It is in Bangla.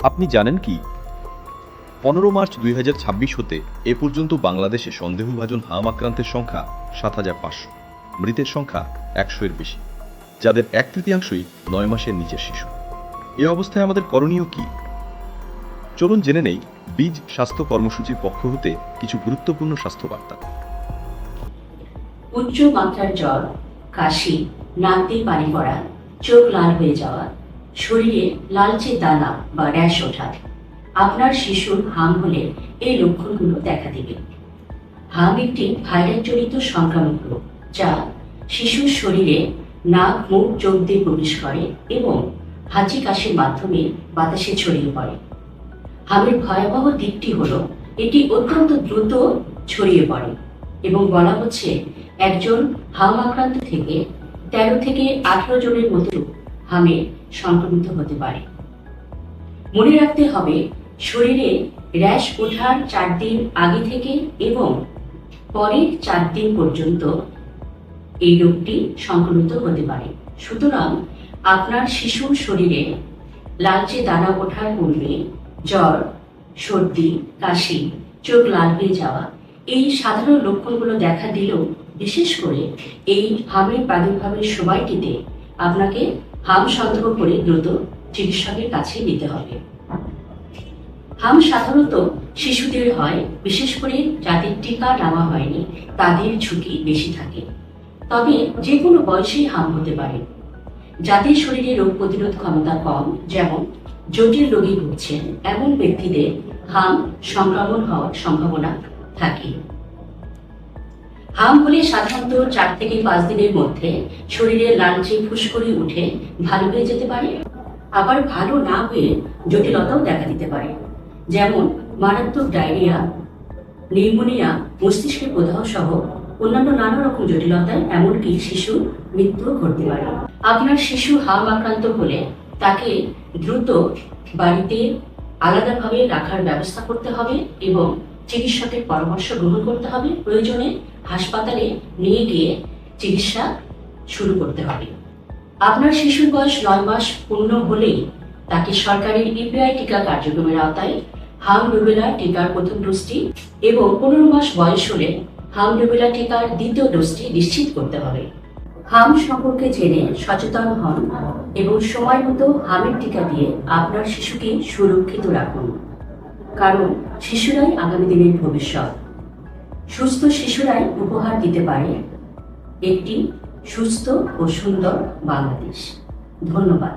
আপনি জানেন কি 15 মার্চ 2026 হতে এ পর্যন্ত বাংলাদেশে সন্দেহভাজন হাম আক্রান্তের সংখ্যা 7,500, মৃতের সংখ্যা 100-এর বেশি, যাদের 1/3 9 মাসের নিচের শিশু। এ অবস্থায় আমাদের করণীয় কি? চলুন জেনে নেই বীজ স্বাস্থ্য কর্মসূচির পক্ষ হতে কিছু গুরুত্বপূর্ণ স্বাস্থ্য বার্তা। উচ্চ মাত্রার জ্বর, কাশি, নাক দিয়ে পানি পড়া, চোখ লাল হয়ে যাওয়া, শরীরে লালচে দানা বা র্যাশ ওঠা। আপনার শিশুর হাম হলে এই লক্ষণগুলো দেখা দিবে। হাম একটি ভাইরাসজনিত সংক্রামক রোগ, যা শিশুর শরীরে নাক, মুখ, চোখ দিয়ে প্রবেশ করে এবং হাঁচি কাশির মাধ্যমে বাতাসে ছড়িয়ে পড়ে। হামের ভয়াবহ দিকটি হলো এটি অত্যন্ত দ্রুত ছড়িয়ে পড়ে এবং বলা হচ্ছে একজন হাম আক্রান্ত থেকে 13 থেকে 18 জনের মতো হামে সংক্রমিত হতে পারে। মনে রাখতে হবে, শরীরে র্যাশ ওঠার 4 দিন আগে থেকে এবং পরের 4 দিন পর্যন্ত এই রোগটি সংক্রমিত হতে পারে। সুতরাং আপনার শিশুর শরীরে লালচে দানা ওঠার পূর্বে জ্বর, সর্দি, কাশি, চোখ লাল হয়ে যাওয়া, এই সাধারণ লক্ষণগুলো দেখা দিলেও বিশেষ করে এই হামের প্রাদুর্ভাবের সময়টিতে আপনাকে হাম সন্দেহ করে দ্রুত চিকিৎসকের কাছে নিতে হবে। হাম সাধারণত শিশুদের হয়, বিশেষ করে যাদের টিকা নেওয়া হয়নি তাদের ঝুঁকি বেশি থাকে। তবে যে কোনো বয়সেই হাম হতে পারে। যাদের শরীরে রোগ প্রতিরোধ ক্ষমতা কম, যেমন জটিল রোগী ভুগছেন, এমন ব্যক্তিদের হাম সংক্রমণ হওয়ার সম্ভাবনা থাকে। হাম হলে সাধারণত 4 থেকে 5 দিনের মধ্যে শরীরে লালচে ফুসকুড়ি উঠে ভালো হয়ে যেতে পারে। আবার ভালো না হয়ে জটিলতাও দেখা দিতে পারে, যেমন মারাত্মক ডায়রিয়া, নিউমোনিয়া, মস্তিষ্কের প্রদাহ সহ অন্যান্য নানা রকম জটিলতায় এমনকি শিশুর মৃত্যু ঘটতে পারে। আপনার শিশু হাম আক্রান্ত হলে তাকে দ্রুত বাড়িতে আলাদাভাবে রাখার ব্যবস্থা করতে হবে এবং চিকিৎসকের পরামর্শ গ্রহণ করতে হবে। প্রয়োজনে হাসপাতালে নিয়ে গিয়ে চিকিৎসা শুরু করতে হবে। আপনার শিশুর বয়স 9 মাস পূর্ণ হলেই তাকে সরকারি ইপিআই টিকা কার্যক্রমের আওতায় হাম রুবেলা টিকার প্রথম ডোজটি এবং 15 মাস বয়স হলে হাম রুবেলা টিকার দ্বিতীয় ডোজটি নিশ্চিত করতে হবে। হাম সম্পর্কে জেনে সচেতন হন এবং সময় মতো হামের টিকা দিয়ে আপনার শিশুকে সুরক্ষিত রাখুন, কারণ শিশুরাই আগামী দিনের ভবিষ্যৎ। সুস্থ শিশুরাই উপহার দিতে পারে একটি সুস্থ ও সুন্দর বাংলাদেশ। ধন্যবাদ।